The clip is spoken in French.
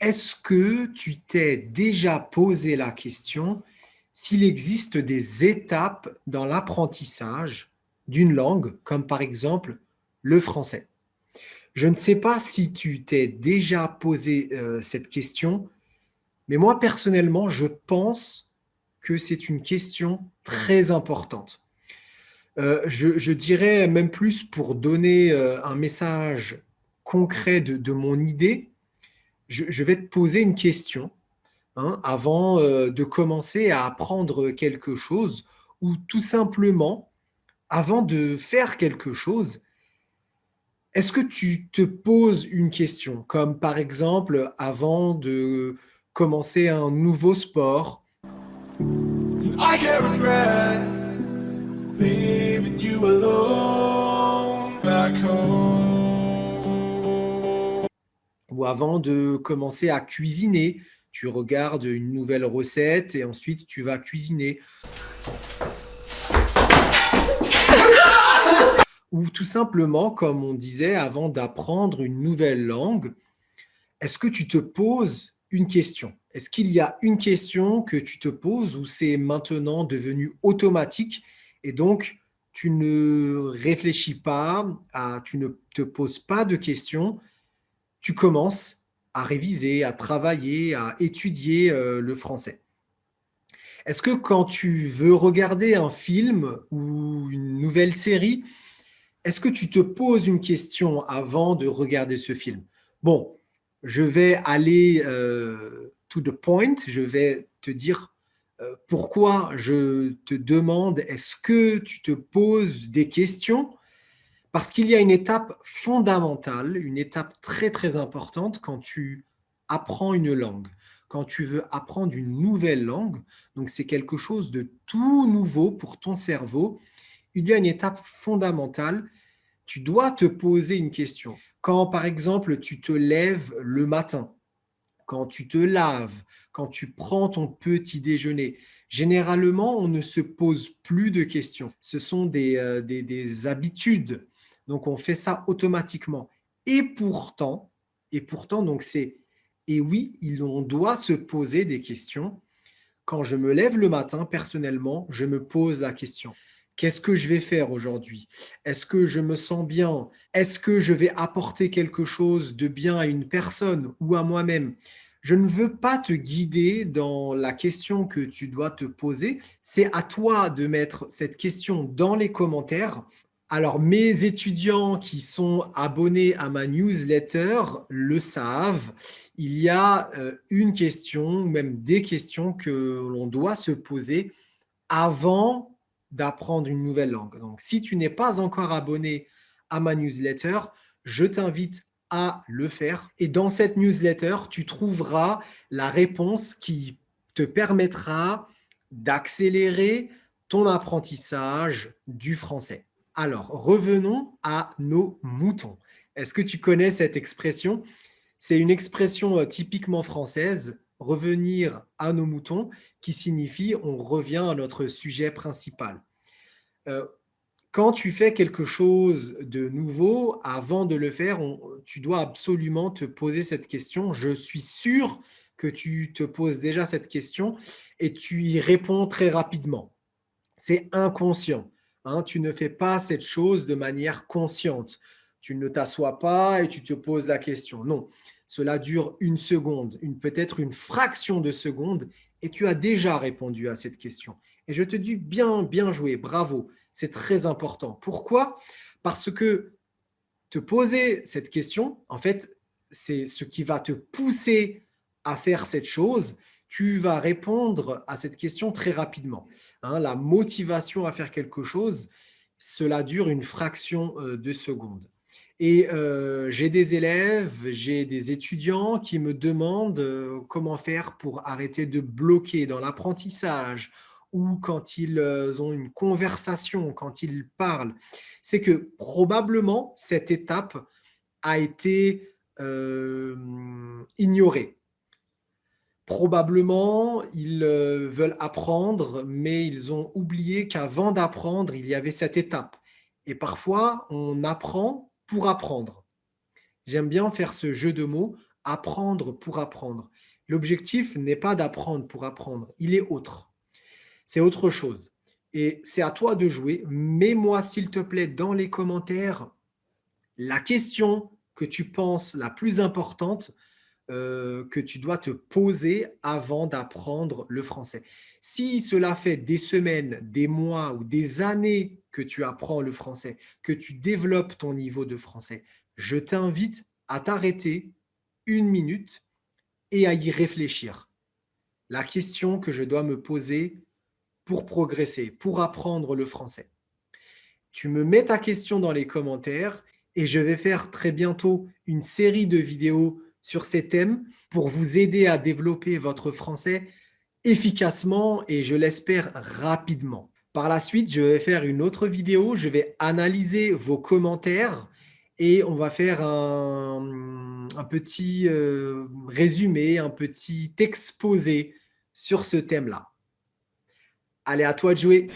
Est-ce que tu t'es déjà posé la question s'il existe des étapes dans l'apprentissage d'une langue, comme par exemple le français? Je ne sais pas si tu t'es déjà posé cette question, mais moi personnellement, je pense que c'est une question très importante. Je dirais même plus pour donner un message concret de mon idée, je vais te poser une question avant de commencer à apprendre quelque chose ou tout simplement avant de faire quelque chose. Est-ce que tu te poses une question, comme par exemple avant de commencer un nouveau sport I can't regret leaving you alone back home. ou avant de commencer à cuisiner? Tu regardes une nouvelle recette et ensuite tu vas cuisiner. Ou tout simplement, comme on disait, avant d'apprendre une nouvelle langue, est-ce que tu te poses une question? Est-ce qu'il y a une question que tu te poses ou c'est maintenant devenu automatique et donc tu ne réfléchis pas, tu ne te poses pas de questions, tu commences à réviser, à travailler, à étudier le français. Est-ce que quand tu veux regarder un film ou une nouvelle série, est-ce que tu te poses une question avant de regarder ce film? Bon, je vais aller to the point, je vais te dire pourquoi je te demande est-ce que tu te poses des questions? Parce qu'il y a une étape fondamentale, une étape très très importante quand tu apprends une langue, quand tu veux apprendre une nouvelle langue. Donc c'est quelque chose de tout nouveau pour ton cerveau. Il y a une étape fondamentale, tu dois te poser une question. Quand, par exemple, tu te lèves le matin, quand tu te laves, quand tu prends ton petit déjeuner, généralement, on ne se pose plus de questions. Ce sont des habitudes. Donc, on fait ça automatiquement. Et pourtant, donc et oui, on doit se poser des questions. Quand je me lève le matin, personnellement, je me pose la question. Qu'est-ce que je vais faire aujourd'hui? Est-ce que je me sens bien? Est-ce que je vais apporter quelque chose de bien à une personne ou à moi-même? Je ne veux pas te guider dans la question que tu dois te poser. C'est à toi de mettre cette question dans les commentaires. Alors, mes étudiants qui sont abonnés à ma newsletter le savent. Il y a une question, ou même des questions que l'on doit se poser avant d'apprendre une nouvelle langue. Donc, si tu n'es pas encore abonné à ma newsletter, je t'invite à le faire. Et dans cette newsletter, tu trouveras la réponse qui te permettra d'accélérer ton apprentissage du français. Alors, revenons à nos moutons. Est-ce que tu connais cette expression? C'est une expression typiquement française, revenir à nos moutons, qui signifie on revient à notre sujet principal. Euh, Quand tu fais quelque chose de nouveau, avant de le faire, tu dois absolument te poser cette question. Je suis sûr que tu te poses déjà cette question et tu y réponds très rapidement. C'est inconscient. Tu ne fais pas cette chose de manière consciente. Tu ne t'assois pas et tu te poses la question. Non, cela dure une seconde, peut-être une fraction de seconde, et tu as déjà répondu à cette question. Et je te dis bien, bien joué, bravo. C'est très important. Pourquoi? Parce que te poser cette question, en fait, c'est ce qui va te pousser à faire cette chose. Tu vas répondre à cette question très rapidement. La motivation à faire quelque chose, cela dure une fraction de seconde. Et j'ai des élèves, j'ai des étudiants qui me demandent comment faire pour arrêter de bloquer dans l'apprentissage ou quand ils ont une conversation, quand ils parlent. C'est que probablement cette étape a été ignorée. Probablement, ils veulent apprendre, mais ils ont oublié qu'avant d'apprendre, il y avait cette étape. Et parfois, on apprend pour apprendre. J'aime bien faire ce jeu de mots, apprendre pour apprendre. L'objectif n'est pas d'apprendre pour apprendre, il est autre. C'est autre chose. Et c'est à toi de jouer. Mets-moi, s'il te plaît, dans les commentaires la question que tu penses la plus importante que tu dois te poser avant d'apprendre le français. Si cela fait des semaines, des mois ou des années que tu apprends le français, que tu développes ton niveau de français, je t'invite à t'arrêter 1 minute et à y réfléchir. La question que je dois me poser pour progresser, pour apprendre le français. Tu me mets ta question dans les commentaires et je vais faire très bientôt une série de vidéos sur ces thèmes pour vous aider à développer votre français efficacement et je l'espère rapidement. Par la suite, je vais faire une autre vidéo, je vais analyser vos commentaires et on va faire un petit résumé, un petit exposé sur ce thème-là. Allez, à toi de jouer!